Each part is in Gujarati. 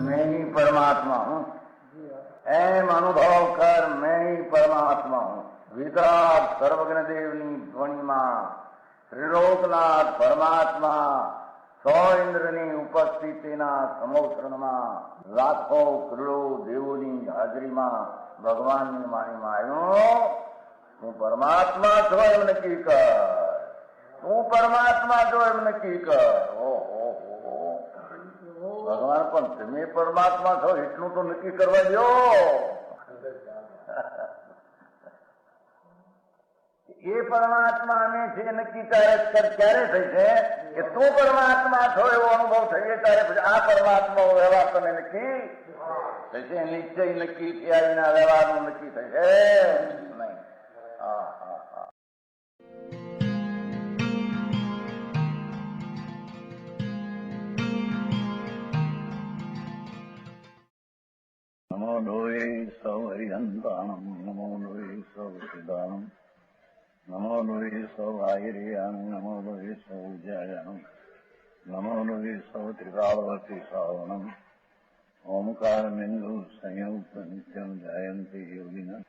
मैं ही परमात्मा हूँ, एम अनुभव कर मैं ही परमात्मा हूँ। वितराग सर्वज्ञ देवनी ध्वनिमा त्रिलोकनाथ परमात्मा सौ इंद्રની ઉપસ્થિતિના સમોત્રણમાં લાખો કરોડો દેવોની હાજરીમાં ભગવાનની વાણીમાં આવ્યો, તું પરમાત્મા છો એમ નક્કી કર, તું પરમાત્મા છો એમ નક્કી કર. ઓહો, ભગવાન પણ તમે પરમાત્મા છો એટલું તો નક્કી કરવા દો. એ પરમાત્મા અમે છે નક્કી ક્યારે થઈ છે કે તું પરમાત્મા છો એવો અનુભવ થઈએ ત્યારે પછી આ પરમાત્મા વ્યવહાર તમે નક્કી થશે. નિશ્ચય નક્કી થયા વિના વ્યવહારનું નક્કી થશે નહીં. નમો લોહે સૌ હરિહંતાણમ, નમો લોહે સૌ સિદ્ધાણમ, નમો લોહે સૌ આયર્યાણમ, નમો લોહે સૌ જયાણમ, નમો લોહે સૌ ત્રિકાળવતી શ્રાવણમ. ઓમકાર બિંદુ સંયુક્ત નિત્યમ જાયંતિ યોગિના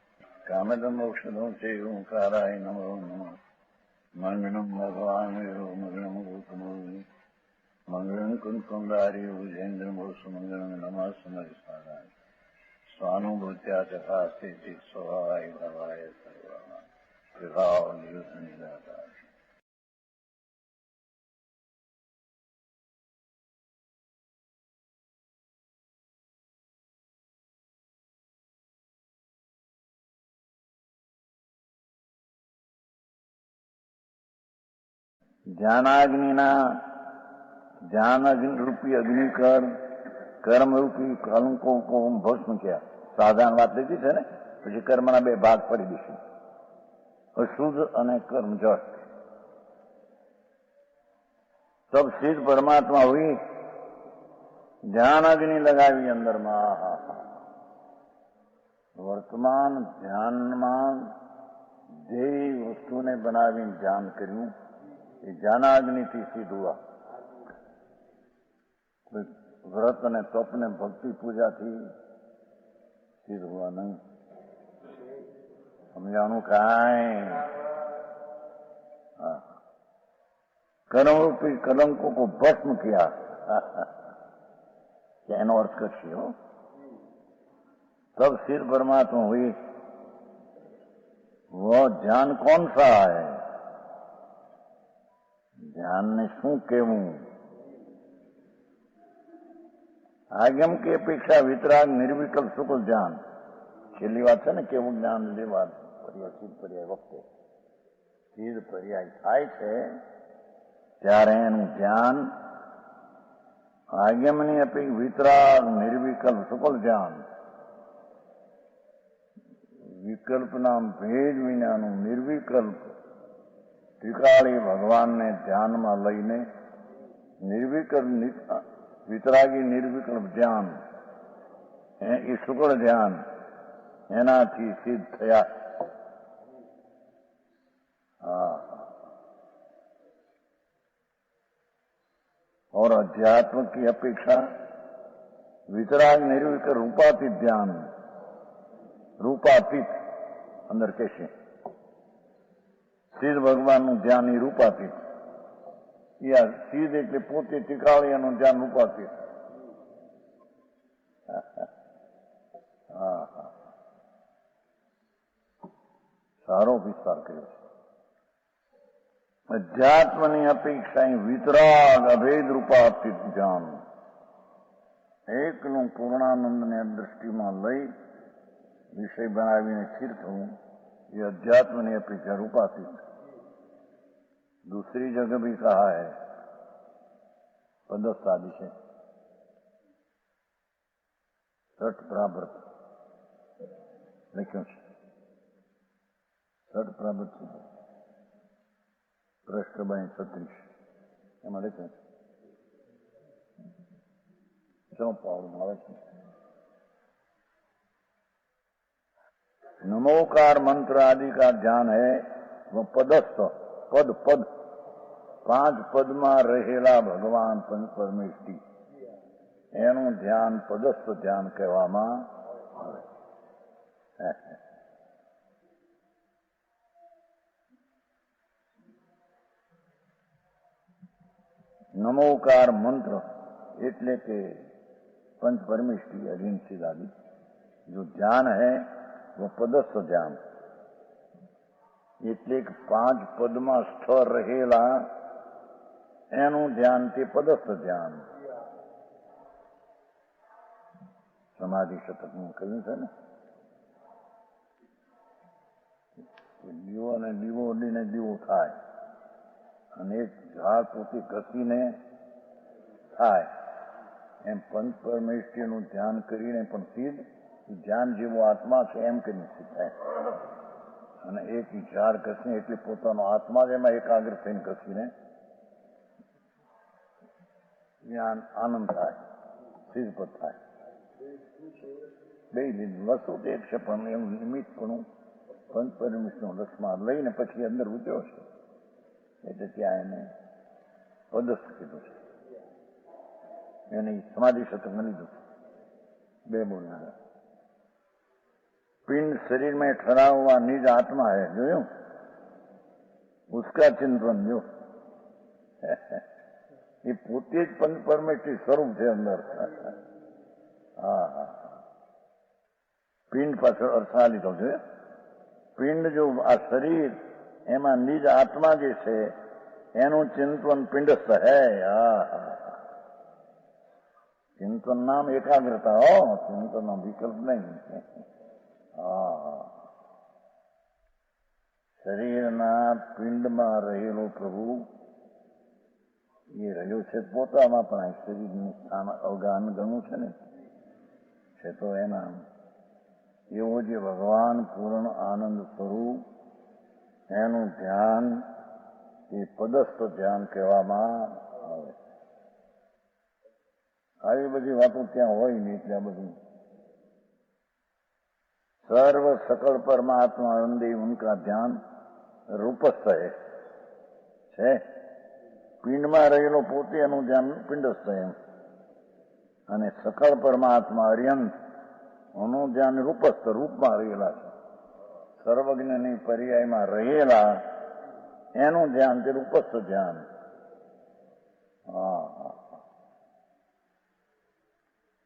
કામદમ મોક્ષદો છે ઓંકારાય નમો નમઃ. મંગળમ ભગવાન વિરો મંગળમ ગૌતમોની મંગળમ કુંકુંડારી ભુજેન્દ્રમો સુમંગળમ નમઃ સમરિસારાય સ્વાનુભૂત્યા ચકાસ્તે સ્વભાવાય ભવાય સર્વા વિભાવ નિયુત નિરાકાર. ज्ञान रूपी अग्नि कर कर्म रूपी कलंको को भस्म किया. સાધારણ વાત લીધી છે ને, પછી કર્મના બે ભાગ પડી દઈશું, અશુદ્ધ અને કર્મ જળ. तब सिद्ध परमात्मा हुई, ध्यान अग्नि लगावी अंदરમાં. વર્તમાન ધ્યાનમાં જે વસ્તુને બનાવીને ધ્યાન કર્યું એ જ્ઞાનાગ્નિથી સિદ્ધ હુआ. કોઈ વ્રત અને તપ ને ભક્તિ પૂજાથી સિદ્ધ હુआ નહીં. સમજાણું કાંઈ? कर्मरूपी कलंकों को भस्म किया. क्या एनो अर्थ करशी हो? तब सिद्ध परमात्मा हुई. वो ध्यान कौन सा है? ध्यान ने શું કહેવું? આગમ की अपेक्षा वितराग निर्विकल्प सुकुल ज्ञान. છેલ્લી વાત છે ને, કેવું જ્ઞાન લેવા પર્યાય સિદ્ધ પર્યાય વખતે સિદ્ધ પર્યાય થાય છે ત્યારે એનું ધ્યાન આગમની અપેક્ષા વિતરાગ નિર્વિકલ્પ સુકલ જ્ઞાન, વિકલ્પના ભેદ વિનાનું નિર્વિકલ્પ ત્રિકાળી ભગવાનને ધ્યાનમાં લઈને નિર્વિકલ્પ વિતરાગી નિર્વિકલ્પ ધ્યાન એ શુક્લ ધ્યાન એનાથી સિદ્ધ થયા. और अध्यात्म की अपेक्षा वितराग निर्विकल्प रूपातीत ध्यान, रूपातीत अंदर कैसे सिद्ध भगवान ધ્યાન એ રૂપાતીત, યા સિદ્ધ એટલે પોતે ત્રિકાળીયાનું ધ્યાન રૂપાતીત. સારો વિસ્તાર કર્યો છે. અધ્યાત્મની અપેક્ષા વિતરાગ અભેદ રૂપાતીત જ્ઞાન, એકનું પૂર્ણાનંદને દ્રષ્ટિમાં લઈ વિષય બનાવીને સ્થિર થવું ये अध्यात्म ने अपेक्षा रूपातीत. दूसरी जगह भी कहा है पदस्थादि से सठ प्रावर्त લખ્યું છે. સઠ પ્રાવૃત્ત પૃષ્ઠ 36 એમાં લખ્યું છે. ચલો પાવડમાં આવે છે. नमोकार मंत्र आदि का ध्यान है वो पदस्थ પદ પદ 5 પદમાં રહેલા ભગવાન પંચ પરમેષ્ઠી એનું ધ્યાન પદસ્થ ધ્યાન કહેવામાં આવે. નમોકાર મંત્ર એટલે કે पंच परमेष्ठी अधीन सिद्धादि जो ध्यान है वो पदस्थ ध्यान એટલે 5 પદમાં સ્થર રહેલા એનું ધ્યાન તે પદસ્થ ધ્યાન. સમાધિ શતકનું કહ્યું છે ને, દીવો અને દીવો ઉડીને દીવો થાય અને એક ઝાડ પોતે ઘસીને થાય એમ પંચ પરમેષ્ઠીનું ધ્યાન કરીને પણ સિદ્ધ ધ્યાન જેવો આત્મા છે એમ કરીને સિદ્ધ થાય. અને એક ઝાડ ઘસીને એટલે પોતાનો આત્મા જ એમાં એકાગ્ર થઈને ઘસીને જ્ઞાન આનંદ થાય, સિદ્ધ પદ થાય. બે વસ્તુ એક છે પણ એનું નિમિત્તપણું પંચ પરમેષ્ઠીનો રસમાં લઈને પછી અંદર ઉતર્યો છે એટલે ત્યાં એને પદસ્થ કીધું છે. यानी समाधि शतक में लीधु. 2 बोलना. पिंड शरीर में ठहरा हुआ निज आत्मा है जो उसका चिंतन जो ये पोते ज पंच परमेष्ठी स्वरूप है अंदर. हाँ पिंड पाछળ અર્થા લીધો છે. પિંડ જો આ શરીર એમાં નિજ આત્મા જે છે એનું ચિંતન પિંડસ્થ હૈ. चिंतन नाम एकाग्रता हो, चिंतन नाम विकल्प नहीं. शरीરના પિંડમાં રહેલો પ્રભુ એ રહ્યો છે પોતામાં પણ શરીરનું સ્થાન અવગાન ગણું છે ને છે તો એના એવો જે ભગવાન પૂર્ણ આનંદ સ્વરૂપ એનું ધ્યાન એ પદસ્થ ધ્યાન કહેવામાં આવે. આવી બધી વાતો ત્યાં હોય નહીં એટલે આ બધું સર્વ સકળ પરમાત્મા આનંદે ઉનકા ધ્યાન રૂપસ્થ છે. પિંડમાં રહેલો પોતે એનું ધ્યાન પિંડસ્થ એમ અને સકળ પરમાત્મા અર્યંત એનું ધ્યાન રૂપસ્થ રૂપમાં રહેલા છે. સર્વજ્ઞની પર્યાયમાં રહેલા એનું ધ્યાન તે રૂપસ્થ ધ્યાન.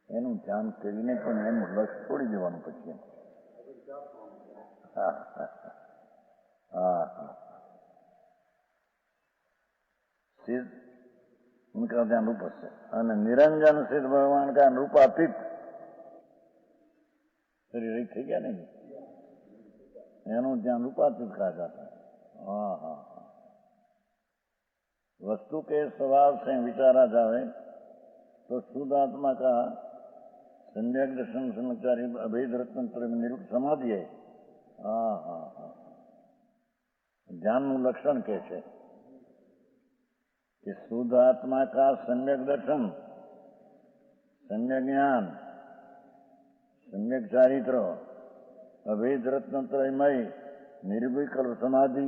એનું ધ્યાન કરીને પણ એનું લક્ષ છોડી દેવાનું પછી. सिद्ध उनका ध्यान रूप से અને નિરંજન સિદ્ધ ભગવાન કા રૂપાતીત શરીર થઈ ગયા નહીં એનું ધ્યાન रूपातीत कहा जाता है. वस्तु के स्वभाव से विचारा जाए तो शुद्ध आत्मा का सम्यक दर्शन समाचारी अभेद रत्न में निरूप समाधि है. ध्यानનું લક્ષણ કે છે कि शुद्ध आत्मा का सम्यक दर्शन, सम्यक ज्ञान, सम्यक चारित्र, अभेद रत्न त्रयमय निर्विकल्प समाधि.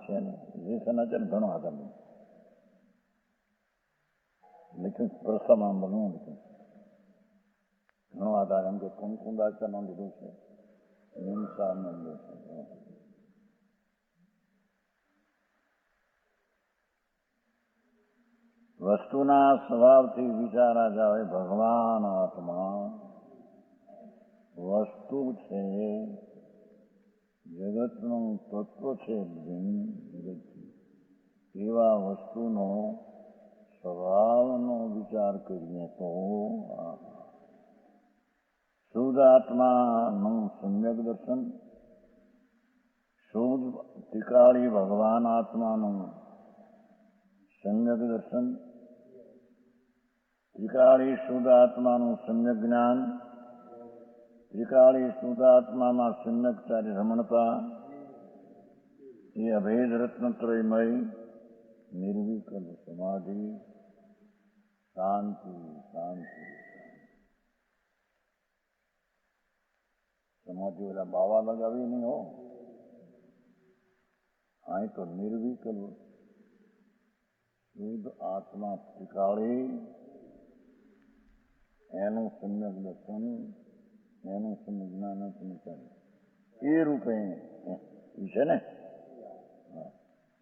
છે ને જે સનાચર ઘણો આધાર લેकिन પ્રસમાં બનવું ઘણો આધાર એમ કે કુમકુંદાચારનો લીધું છે હિંસાનો લીધું છે. વસ્તુના સ્વભાવથી વિચારા જાય ભગવાન આત્મા વસ્તુ છે, જગતનું તત્વ છે એવા વસ્તુનો સ્વભાવનો વિચાર કરીએ તો શુદ્ધ આત્માનું સમ્યક દર્શન, શુદ્ધ ત્રિકાળી ભગવાન આત્માનું સમ્યક દર્શન, ત્રિકાળી શુદ્ધ આત્માનું સમ્યક જ્ઞાન, ત્રિકાળી શુદ્ધ આત્મામાં સમ્યક ચારી રમણતા, એ અભેદ રત્નત્રયમય નિર્વિકલ્પ સમાધિ, શાંતિ શાંતિ. समाधि वाला बाबा लगावी नहीं हो, आई तो निर्विकल्प શુદ્ધ આત્મા ટીકાળી એનું સમ્યક દર્શન, એનું સમ્યક જ્ઞાન એ રૂપે છે ને.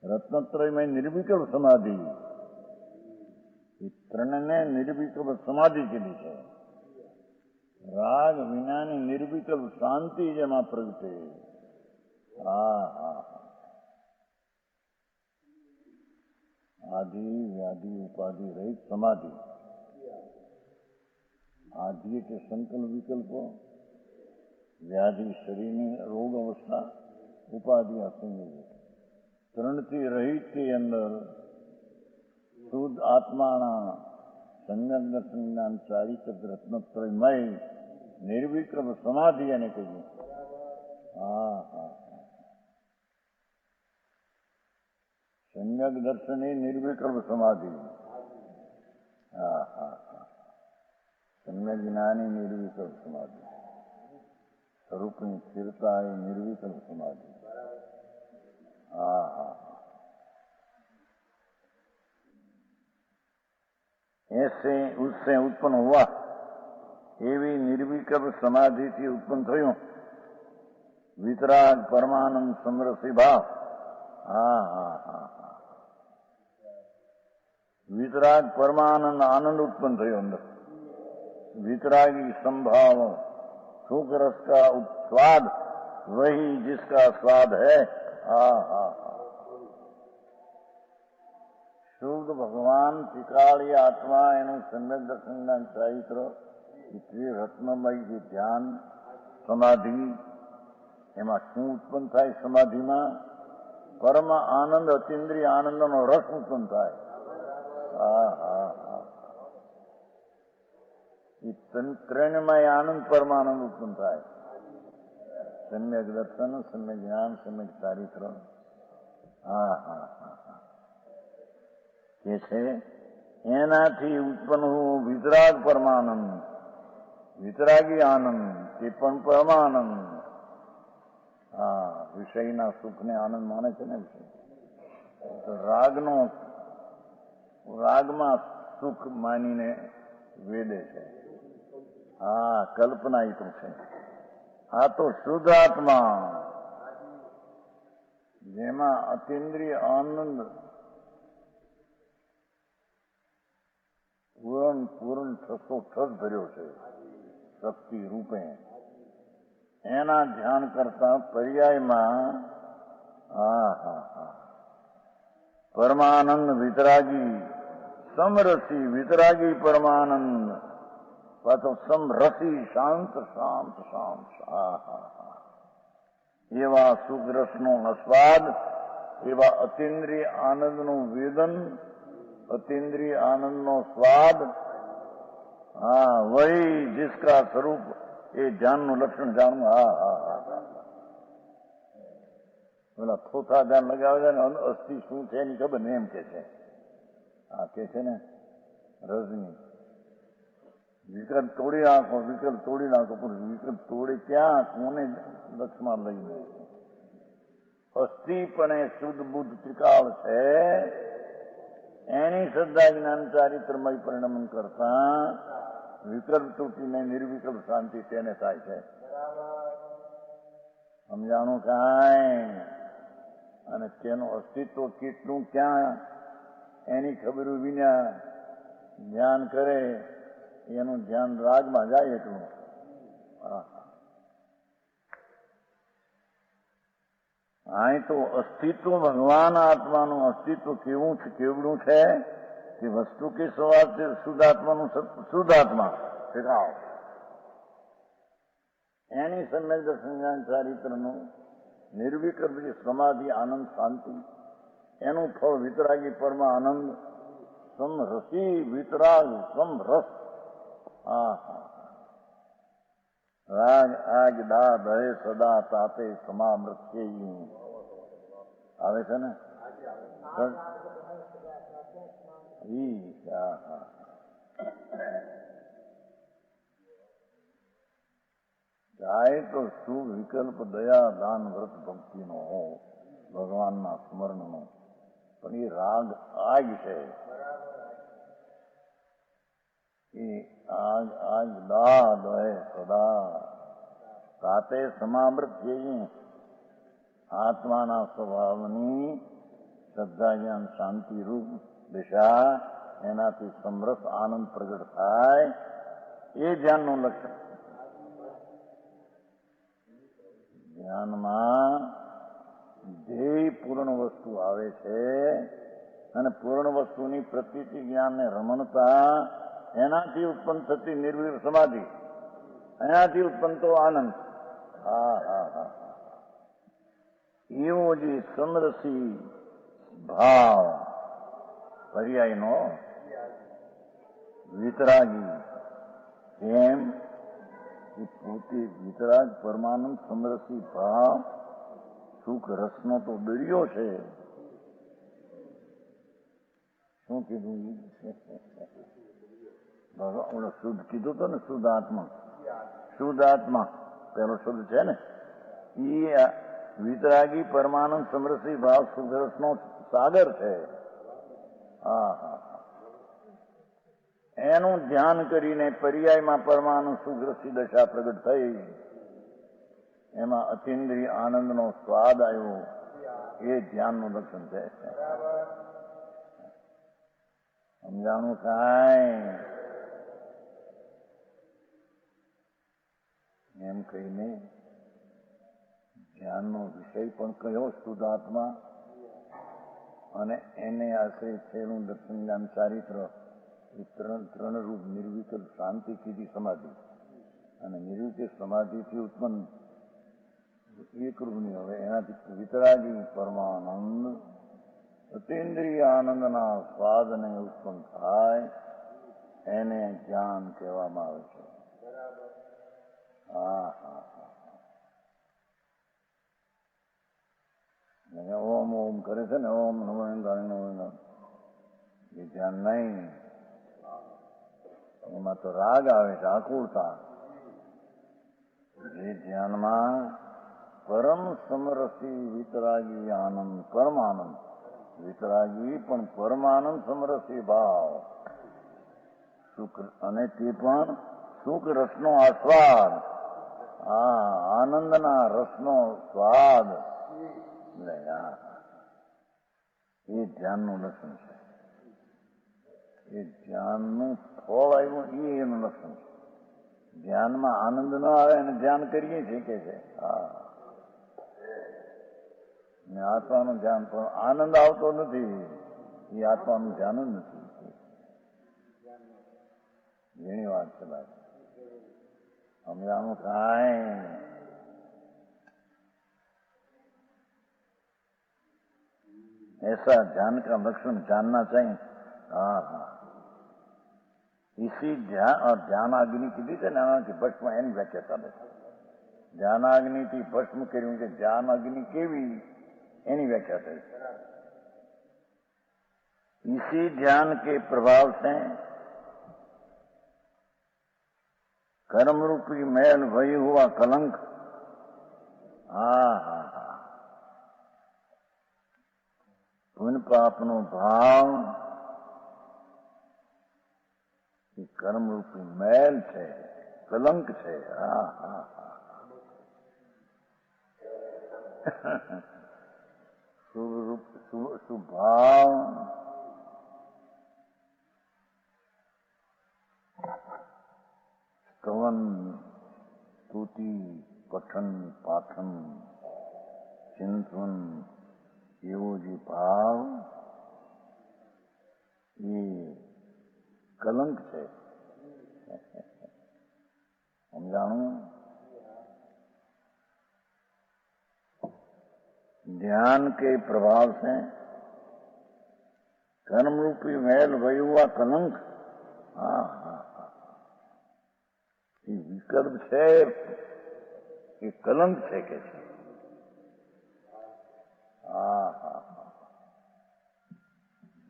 રત્નત્રયમાં નિર્વિકલ્પ સમાધિ, એ ત્રણને નિર્વિકલ્પ સમાધિ કીધી છે. રાગ વિનાની નિર્વિકલ્પ શાંતિ જેમાં પ્રગટે. હા હા, આદિ વ્યાધિ ઉપાધિ રહિત સમાધિ. આદિ એટલે સંકલ્પ વિકલ્પો, વ્યાધિ શરીરની રોગ અવસ્થા, ઉપાધિ અસંગ, ત્રણથી રહિતની અંદર શુદ્ધ આત્માના સમ્યક દર્શન જ્ઞાન ચારિત્ર રત્નત્રયમય નિર્વિકલ્પ સમાધિ એને કહ્યું. હા હા, સમ્યક દર્શન એ નિર્વિકલ્પ સમાધિ. હા હા હા, સમ્યક જ્ઞાની નિર્વિકલ્પ સમાધિ, સ્વરૂપની સ્થિરતા એ નિર્વિકલ્પ સમાધિ. હા હા, ऐसे उससे उत्पन्न हुआ એવી નિર્વિકલ્પ સમાધિથી ઉત્પન્ન થયું વિતરાગ પરમાનંદ સમરસી ભાવ. હા હા હા હા, વિતરાગ પરમાનંદ आनंद उत्पन्न થયો અંદર. वितरागी संभाव सुख रस का स्वाद वही जिसका स्वाद है. હા હા હા, શુદ્ધ ભગવાન ટીકાળી આત્મા એનું સમ્યક દર્શનના ચારિત્ર રત્નમય જે ધ્યાન સમાધિ, એમાં શું ઉત્પન્ન થાય? સમાધિમાં પરમ આનંદ, અતિન્દ્રિય આનંદનો રસ ઉત્પન્ન થાય. હા હા હા, એ ત્રણમય આનંદ પરમાનંદ ઉત્પન્ન થાય. સમ્યક દર્શન, સમ્યક જ્ઞાન, સમ્યક ચારિત્ર. હા હા હા, કે છે એનાથી ઉત્પન્ન હોવું વિતરાગ પરમાનંદ, વિતરાગી આનંદ, તે પણ પરમાનંદ. હા, વિષયના સુખને આનંદ માને છે ને વિષય. રાગનો, રાગમાં સુખ માનીને વેદે છે. હા, કલ્પના એ તો છે. આ તો શુદ્ધ આત્મા જેમાં અતિન્દ્રિય આનંદ પૂર્ણ ઠસો ભર્યો છે શક્તિ રૂપે, એના ધ્યાન કરતા પર્યાયમાં હા હા હા, પરમાનંદ વિતરાગી સમરસી, વિતરાગી પરમાનંદ, પાછો સમરસી શાંત શાંત શાંત. હા હા હા, એવા સુખ રસનો આસ્વાદ, એવા અતિન્દ્રિય આનંદનું વેદન, અતિન્દ્રિય આનંદનો સ્વાદ. હા, વહી जिसका સ્વરૂપ, એ ધ્યાનનું લક્ષણ જાણવું. હા હા હા, પેલા થોથા ધ્યાન લગાવે છે ને, અસ્થિ શું છે એની ખબર ને એમ કે છે. આ કે છે ને રજની, વિકલ્પ તોડી નાખો, વિકલ્પ તોડી નાખો, પણ વિકલ્પ તોડે ક્યાં, કોને લક્ષમાં લઈને? અસ્થિ પણ એ શુદ્ધ બુદ્ધ ત્રિકાળ છે, એની શ્રદ્ધા જ્ઞાન ચારિત્રમય પરિણમન કરતા વિકલ્પ તૂટીને નિર્વિકલ્પ શાંતિ તેને થાય છે. સમજાણું કાંઈ? અને તેનું અસ્તિત્વ કેટલું ક્યાં એની ખબર વિના ધ્યાન કરે, એનું ધ્યાન રાગમાં જાય એટલું. અહીં તો અસ્તિત્વ, ભગવાન આત્માનું અસ્તિત્વ કેવું છે, કેવડું છે કે વસ્તુ કે સ્વભાવ છે શુદ્ધ આત્માનું, શુદ્ધ આત્મા એની સમ્યક દર્શન જ્ઞાન ચારિત્રનું નિર્વિકલ્પ જે સમાધિ, આનંદ, શાંતિ, એનું ફળ વિતરાગી પરમ આનંદ, સમરસી, વિતરાગ સમરસ. હા હા, રાગ આગ દા દહે સદા તાપે સમામૃત્ય આવે છે ને. હા હા, થાય તો શું વિકલ્પ દયા દાન વ્રત ભક્તિનો ભગવાનના સ્મરણનો. પણ એ રાગ આગ છે. એ આગ દાદ હે સદા સાથે સમામૃત જઈએ આત્માના સ્વભાવની શ્રદ્ધા જ્ઞાન શાંતિ રૂપ દિશા એનાથી સમરસ આનંદ પ્રગટ થાય એ ધ્યાનનું લક્ષણ. ધ્યાનમાં ધ્યેય પૂર્ણ વસ્તુ આવે છે અને પૂર્ણ વસ્તુની પ્રતીતિ જ્ઞાનને રમણતા એનાથી ઉત્પન્ન થતી નિર્વિર સમાધિ, એનાથી ઉત્પન્ન તો આનંદ. હા હા હા એવો જે સમરસી ભાવ પર્યાયનો વિતરાગી, એમ પોતે વિતરાગ પરમાનંદ સમરસી ભાવ સુખ રસનો તો દરિયો છે. શું કીધું? ભગવાન શુદ્ધ કીધું તો ને, શુદ્ધ આત્મા. શુદ્ધ આત્મા પેલો શુદ્ધ છે ને, એ વિતરાગી પરમાનંદ સમરસી ભાવ સુખ રસનો સાગર છે. હા હા એનું ધ્યાન કરીને પર્યાયમાં પરમાનંદ સુખ રસી દશા પ્રગટ થઈ, એમાં અતિન્દ્રિય આનંદનો સ્વાદ આવ્યો, એ ધ્યાનનું લક્ષણ છે. સમજાણું કાંઈ? એમ કહીને ધ્યાનનો વિષય પણ કયો શુદ્ધ આત્મા, અને એને આશ્રય થયેલું દર્શન જ્ઞાન ચારિત્ર, એ ત્રણ રૂપ નિર્વિકલ્પ શાંતિ કીધી સમાધિ. અને નિર્વિકલ્પ સમાધિથી ઉત્પન્ન એક રૂપની હવે એનાથી વિતરાગી પરમાનંદ અતિન્દ્રિય આનંદના સ્વાદને ઉત્પન્ન થાય એને જ્ઞાન કહેવામાં આવે છે. હા હા હા ઓમ ઓમ કરે છે ને, ઓમ નમો એ ધ્યાન નહીં. એમાં તો રાગ આવે છે, આકુળતા. જે ધ્યાનમાં પરમ સમરસી વિતરાગી આનંદ, પરમાનંદ વિતરાગી પણ પરમાનંદ સમરસી ભાવ સુખ, અને તે પણ સુખ રસનો આસ્વાદ. હા આનંદના રસનો સ્વાદ, એ ધ્યાનનું લક્ષણ છે. એ ધ્યાનનું ફળ આવ્યું એ એનું લક્ષણ છે. ધ્યાનમાં આનંદ ન આવે અને ધ્યાન કરીએ છીએ કે છે. હા ને આત્માનું ધ્યાન પણ આનંદ આવતો નથી, એ આત્માનું ધ્યાન જ નથી. ઘણી વાત છે ભાઈ, સમજાણું કાંઈ? ऐसा ध्यान का लक्षण जानना चाहिए. हाँ हाँ इसी ध्यान और ધ્યાનાગ્નિ કીધી છે ને, એનાથી ભસ્મ એની વ્યાખ્યા ચાલે છે. ધ્યાનાગ્નિથી ભસ્મ કર્યું કે ધ્યાનાગ્નિ કેવી એની व्याख्या થઈ. इसी ध्यान के प्रभाव से कर्म रूपी मैल भय हुआ कलंक, हाँ हाँ हाँ पुण्य पापनो भाव એ કર્મ રૂપી મેલ છે, કલંક છે. હા હા હા શુભાવ સ્તવન સ્તુતિ પઠન પાઠન ચિંતન એવો જે ભાવ એ કલંક છે. સમજાણું? ध्यान के प्रभाव से कर्म रूपी मैल भय हुआ कलंक, हाँ हाँ हाँ ये विकल्प છે, એ કલંક છે કે છે. હા હા હા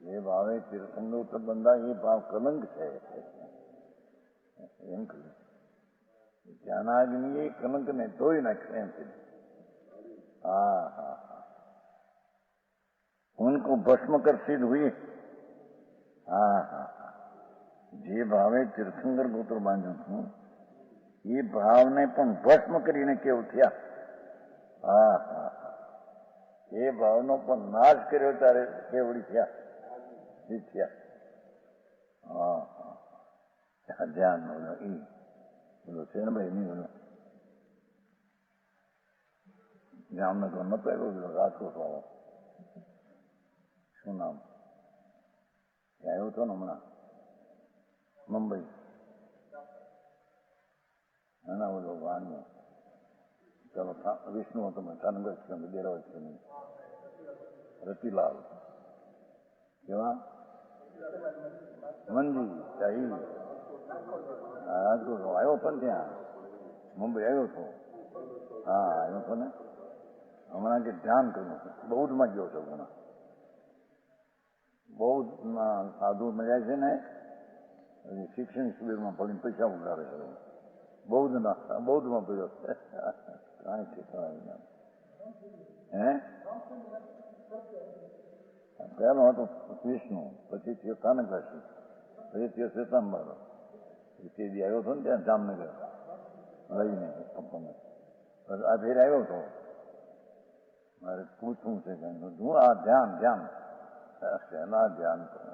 જે ભાવે તીર્થંકર બંધા એ ભાવ કલંક છે એમ કહ્યું. ज्ञानाग्नि ये कलंक ने धोई नाखे एम कही। हाँ हाँ हाँ, उनको भस्म कर सिद्ध हुई। हाँ हाँ हाँ, जे भावे तीर्थंकर गोत्र बांध્યું હતું એ ભાવને પણ ભસ્મ કરીને કેવું થયા। હા હા હા, એ ભાવનો પણ નાશ કર્યો ત્યારે કેવડી થયા, એ થયા। હા હા, ધ્યાન એ બોલો છે ને ભાઈ, નહીં બોલો જામનગર નતો આવ્યો, પેલો રાજકોટ વાળો, શું નામ આવ્યો હતો ને હમણાં મુંબઈ, એના બોલો વાણિયો, ચાલો વિષ્ણુ હતો, મેં થાનગર છે, દેરાવત છે, રતિલાલ કેવા મંજી રાજકોટ આવ્યો હતો ને, ત્યાં મુંબઈ આવ્યો હતો। હા આવ્યો હતો ને, હમણાં કે ધ્યાન કર્યું છે, બૌદ્ધમાં ગયો છે હમણાં, બૌદ્ધમાં સાધુ મળ્યા છે ને, શિક્ષણ શિબિરમાં ભણીને પૈસા ઉઘરાવે છે, બૌદ્ધમાં પડ્યો છે, કાંઈ ઠેકાણા હે। પહેલો હતો વિષ્ણુ, પછી થયો કાનકાશી, પછી થયો શ્વેતાંબર, તે દી આવ્યો હતો ને ત્યાં જામનગર લઈને આપણને, આ ફેર આવ્યો હતો, મારે પૂછવું છે કે હું આ ધ્યાન શેના ધ્યાન કરે,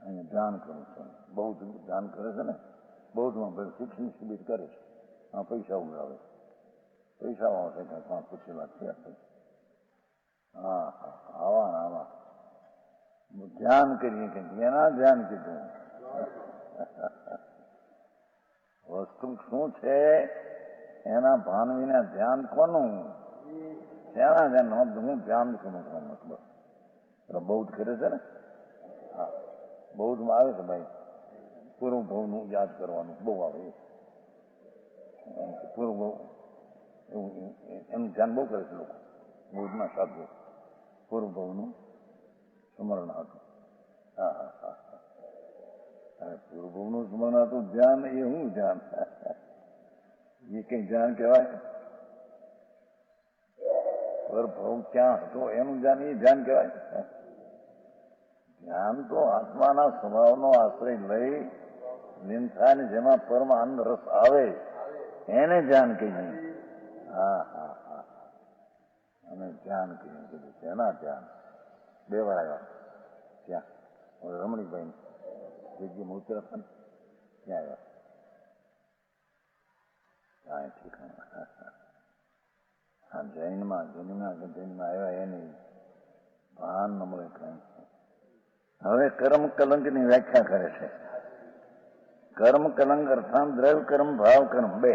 અહીંયા ધ્યાન કરું છું, બૌદ્ધ ધ્યાન કરે છે ને, બૌદ્ધમાં શિક્ષણ શિબિર કરે છે, આ પૈસા ઉઘરાવે, પૈસા આવશે કે 5-25 લાખ થયા। હા હા, આવા ધ્યાન કરીએ કે એના ધ્યાન કીધું, વસ્તુ શું છે એના ભાન વિના ધ્યાન કોનું, શેના ધ્યાન, હું ધ્યાન કરું છું મતલબ બૌદ્ધ કરે છે ને। હા, બૌદ્ધમાં આવે છે ભાઈ, પૂર્વ ભાવનું યાદ કરવાનું બહુ આવે, પૂર્વ ભાવ એનું ધ્યાન બહુ કરે છે લોકો, બૌદ્ધના સાધુ પૂર્વ ભાવનું સ્મરણ હતું। હા હા હા હા, પૂર્વ ભાવનું સ્મરણ હતું, ધ્યાન એ શું ધ્યાન, એ કઈ ધ્યાન કહેવાય? પરભાવ ક્યાં હતો એનું ધ્યાન, એ ધ્યાન કહેવાય? ધ્યાન તો આત્માના સ્વભાવનો આશ્રય લઈ લીન થાય ને જેમાં પરમ આનંદ રસ આવે એને ધ્યાન કહીએ। હા હા હા, અને ધ્યાન કહીએ કીધું, તેના ધ્યાન બે વાર આવ્યા ત્યાં રમણીકભાઈ જગ્યામાં ઉતરતા ને ત્યાં આવ્યા, કાંઈ ઠીકાણા। હા, જૈનમાં આવ્યા એની ભાન ન મળે કાંઈ। હવે કર્મ કલંકની વ્યાખ્યા કરે છે। કર્મ કલંક અર્થાત દ્રવ્ય કર્મ ભાવ કર્મ બે,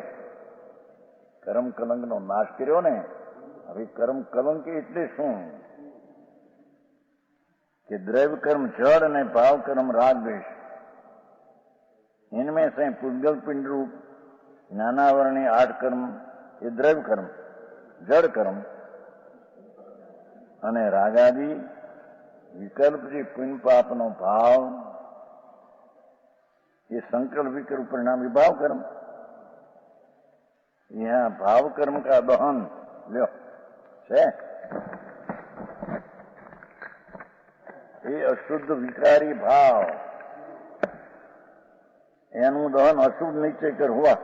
કર્મ કલંકનો નાશ કર્યો ને। હવે કર્મ કલંક એટલે શું કે દ્રવ્ય કર્મ જड़ અને भाव कर्म राग द्वेष, इनमें से पुद्गल पिंड रूप ज्ञानावरणी 8 कर्म ये द्रव्य कर्म, जड़ कर्म અને રાગાદી વિકલ્પથી પુણ્ય પાપનો ભાવ એ संकल्प विकल्प परिणाम भाव कर्म। यहाँ भाव कर्म का दहन लो છે, એ અશુદ્ધ વિકારી ભાવ એનું દહન અશુદ્ધ નિશ્ચય કર હુआ।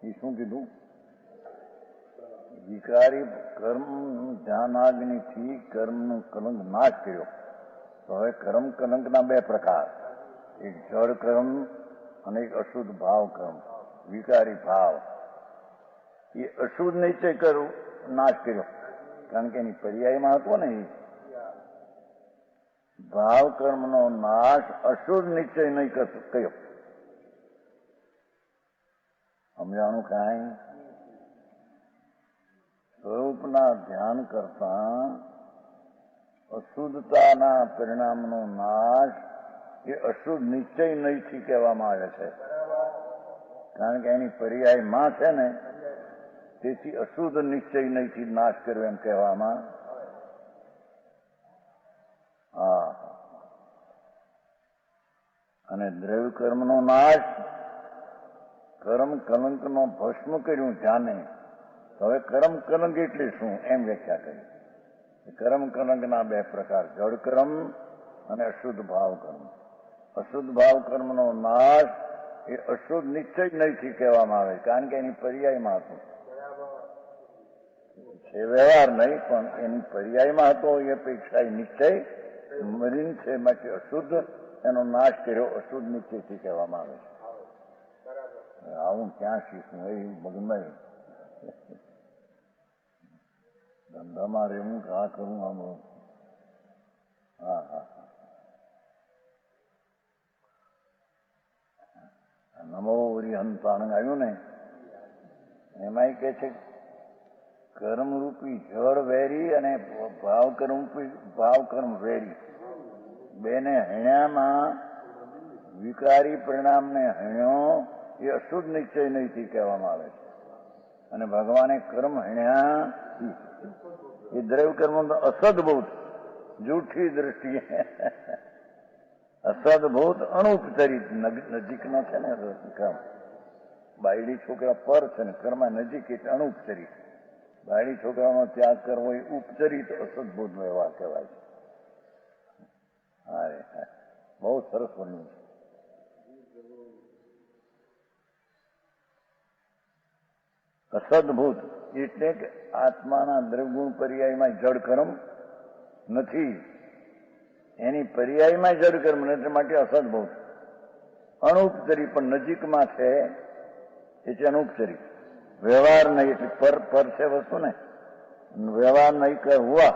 એ શું કીધું? વિકારી કર્મ ધ્યાનાગ્નિથી કર્મનો કલંક નાશ કર્યો। તો હવે કર્મ કલંકના બે પ્રકાર, એક જળ કર્મ અને એક અશુદ્ધ ભાવ કર્મ, વિકારી ભાવ। એ અશુદ્ધ નિશ્ચય કર્યો નાશ કર્યો, કારણ કે એની પર્યાયમાં હતો ને, ભાવ કર્મનો નાશ અશુદ્ધ નિશ્ચય નહીં કર્યો। સમજાણું કાંઈ? સ્વરૂપના ધ્યાન કરતા અશુદ્ધતાના પરિણામનો નાશ એ અશુદ્ધ નિશ્ચય નહીંથી કહેવામાં આવે છે, કારણ કે એની પર્યાયમાં છે ને, તેથી અશુદ્ધ નિશ્ચય નહીંથી નાશ કર્યો એમ કહેવામાં। હા, અને દ્રવ્ય કર્મનો નાશ કર્મ કલંકનો ભસ્મ કર્યું ધ્યાને. તો હવે કર્મ કલંક એટલે શું એમ વ્યાખ્યા કરી. કર્મ કલંકના બે પ્રકાર, જડ કર્મ અને અશુદ્ધ ભાવ કર્મ. અશુદ્ધ ભાવ કર્મનો નાશ એ અશુદ્ધ નિશ્ચય નહીંથી કહેવામાં આવે, કારણ કે એની પર્યાયમાં હતું. છે વ્યવહાર નહીં, પણ એની પર્યાયમાં હતો એ અપેક્ષા એ નિશ્ચય મલિન છે, માટે અશુદ્ધ એનો નાશ કર્યો અશુદ્ધ નિશ્ચયથી કહેવામાં આવે છે. આવું ક્યાં શીખવું એ મગનભાઈ ધંધામાં રહેવું કે આ કરવું આમ. હા હા નમો હરિહંતાણંગ આવ્યું ને, એમાં કે છે કર્મરૂપી જળ વેરી અને ભાવકર્મ વેરી, બેને હણ્યામાં વિકારી પરિણામને હણ્યો એ અશુદ્ધ નિશ્ચય નહીંથી કહેવામાં આવે છે. અને ભગવાને કર્મ હણ્યા એ દ્રવ્ય કર્મ અસદભૂત જૂઠી દ્રષ્ટિએ અસદભૂત અનુપચરિત નજીકનો છે ને કર્મ. બાયડી છોકરા પર છે ને કર્મમાં નજીક એટલે અનુપચરિત. બાયડી છોકરાનો ત્યાગ કરવો એ ઉપચરિત અસદભૂત વ્યવહાર કહેવાય છે. હા, બહુ સરસ બન્યું છે. અસદભૂત એટલે કે આત્માના દ્રવગુણ પર્યાયમાં જડ કર્મ નથી, એની પર્યાયમાં જડ કર્મ નથી, માટે અસદભૂત. અનુપચરી પણ નજીકમાં છે એટલે અનુપચરી. વ્યવહાર નહીં એટલે પર છે વસ્તુ ને, વ્યવહાર નહીં કે હુઆ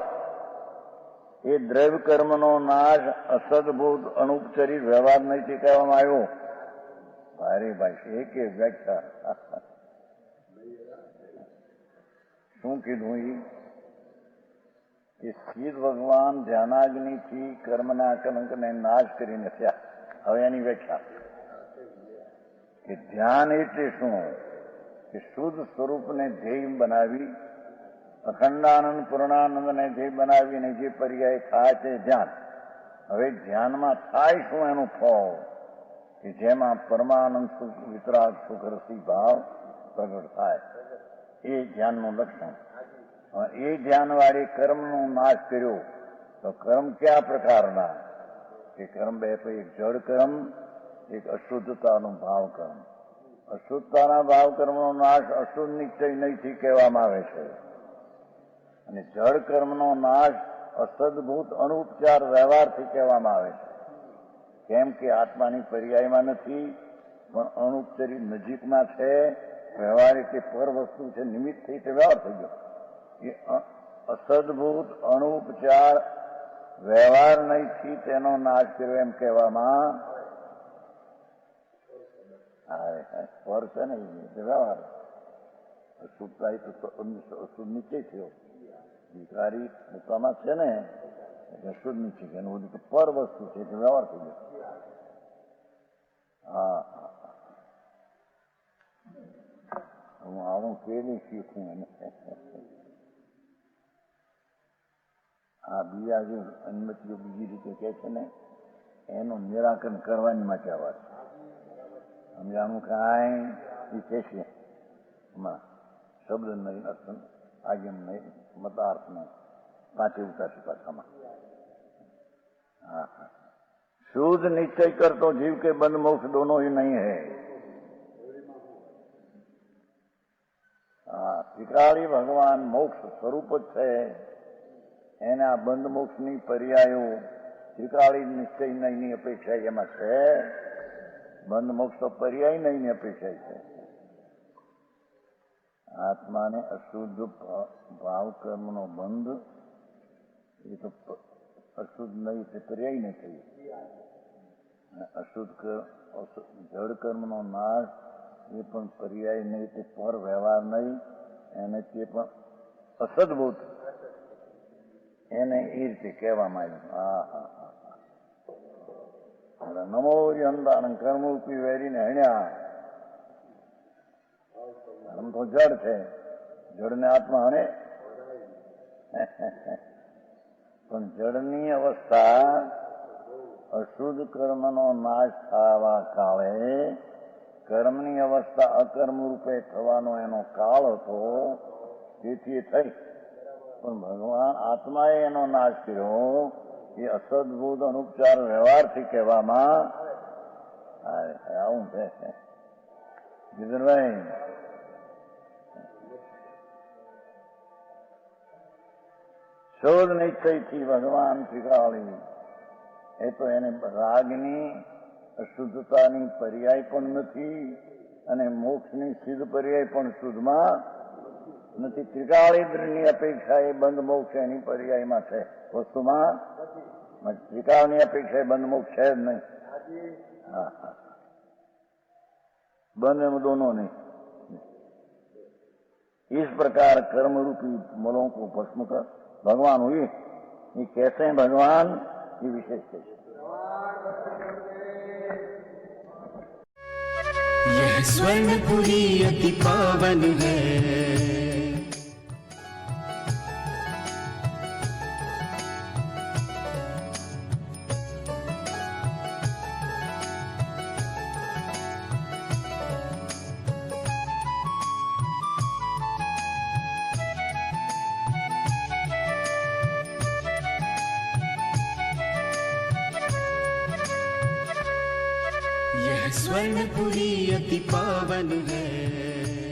એ દ્રવ્ય કર્મનો નાશ અસદભૂત અનુપચરી વ્યવહાર નહીંથી કહેવામાં આવ્યો. ભારે ભાઈ એક વ્યાખ્યા શું કીધું એ સીધ ભગવાન ધ્યાનાગ્નિથી કર્મના કલંકને નાશ કરીને થયા. હવે એની વ્યાખ્યા કે ધ્યાન એટલે શું કે શુદ્ધ સ્વરૂપને ધ્યેય બનાવી, અખંડાનંદ પૂર્ણાનંદને ધ્યેય બનાવીને જે પર્યાય થાય છે ધ્યાન. હવે ધ્યાનમાં થાય શું એનું ફળ કે જેમાં પરમાનંદ સુખ વિતરાગ સુખ રસી ભાવ પ્રગટ થાય, એ ધ્યાનનું લક્ષણ. એ ધ્યાનવાળી કર્મનો નાશ કર્યો તો કર્મ કયા પ્રકારના કે કર્મ બે, એક જડ કર્મ, એક અશુદ્ધતાનો ભાવ કર્મ. અશુદ્ધતાના ભાવ કર્મનો નાશ અશુદ્ધ નિશ્ચય નહીંથી કહેવામાં આવે છે, અને જડ કર્મનો નાશ અસદભૂત અનુપચાર વ્યવહારથી કહેવામાં આવે છે. કેમ કે આત્માની પર્યાયમાં નથી, પણ અનુપચરી નજીકમાં છે. વ્યવહાર એટલે પર વસ્તુ છે, નિમિત્ત થઈ તે વ્યવહાર થઈ ગયો. એ અસદભૂત અનુપચાર વ્યવહાર નહીંથી તેનો નાશ કર્યો એમ કહેવામાં પર છે ને વ્યવહાર. અશુદ્ધતા અશુદ્ધ નિશ્ચય થયો, વિકારી પોતામાં છે ને એટલે અશુદ્ધ નિશ્ચય, એનું બધું પર વસ્તુ છે એટલે વ્યવહાર થઈ ગયો. હા હું આવું કેવી શીખું એને. આ બીજા જે અનુમતિઓ બીજી રીતે કે છે ને એનું નિરાકરણ કરવાની માટે આ વાત સમજાણું કાંઈ એ કે છે. એમાં શબ્દ નહીં, અર્થ આગમ નહીં, મતાર્થ નહીં, પાંચે ઉતારશે પાછામાં. હા હા, શુદ્ધ નિશ્ચય કરતો જીવ કે બંધ મોક્ષ દોનો ही नहीं है. હા, ત્રિકાળી ભગવાન મોક્ષ સ્વરૂપ જ છે. એના બંધ મોક્ષની પર્યાયો ત્રિકાળી નિશ્ચય નહીંની અપેક્ષા એમાં છે. બંધ મોક્ષ તો પર્યાય નહીંની અપેક્ષા છે. આત્માને અશુદ્ધ ભાવ કર્મનો બંધ એ તો અશુદ્ધ નહીં તે પર્યાય નહીં થયું. અશુદ્ધ જડ કર્મનો નાશ એ પણ પર્યાય નહીં, તે પર વ્યવહાર નહીં, એને તે પણ અસદભૂત એને એ રીતે કહેવામાં આવ્યું. હા હા હા, નમો હરિહંતાણંગ કર્મરૂપી વેરીને હણ્યા. કર્મ તો જડ છે, જડને આત્મા હણે પણ જડની અવસ્થા અશુદ્ધ કર્મનો નાશ થવા કાળે કર્મની અવસ્થા અવસ્થા અકર્મ રૂપે થવાનો એનો કાળ હતો, તેથી એ થઈ. પણ ભગવાન આત્માએ એનો નાશ કર્યો. એ અસદભૂત અનુપચાર વ્યવહારથી કહેવામાં આવું છે. જીતનભાઈ, શોધ નિશ્ચયથી ભગવાન ત્રિકાળી એ તો એને રાગની અશુદ્ધતાની પર્યાય પણ નથી અને મોક્ષની સિદ્ધ પર્યાય પણ શુદ્ધમાં નથી. ત્રિકાળીની અપેક્ષા એ બંધ મોક્ષ એની પર્યાયમાં છે. વસ્તુમાં ત્રિકાળની અપેક્ષા બંધ મોક્ષ છે જ નહીં. હા હા, બંધ एम दोनों नहीं. इस प्रकार कर्म रूपी मलों को भस्म कर भगवान हुए. ये कैसे हैं भगवान, ये विशेष कैसे. यह स्वर्णपुरी अति पावन है, यह स्वर्णपुरी अति पावन है.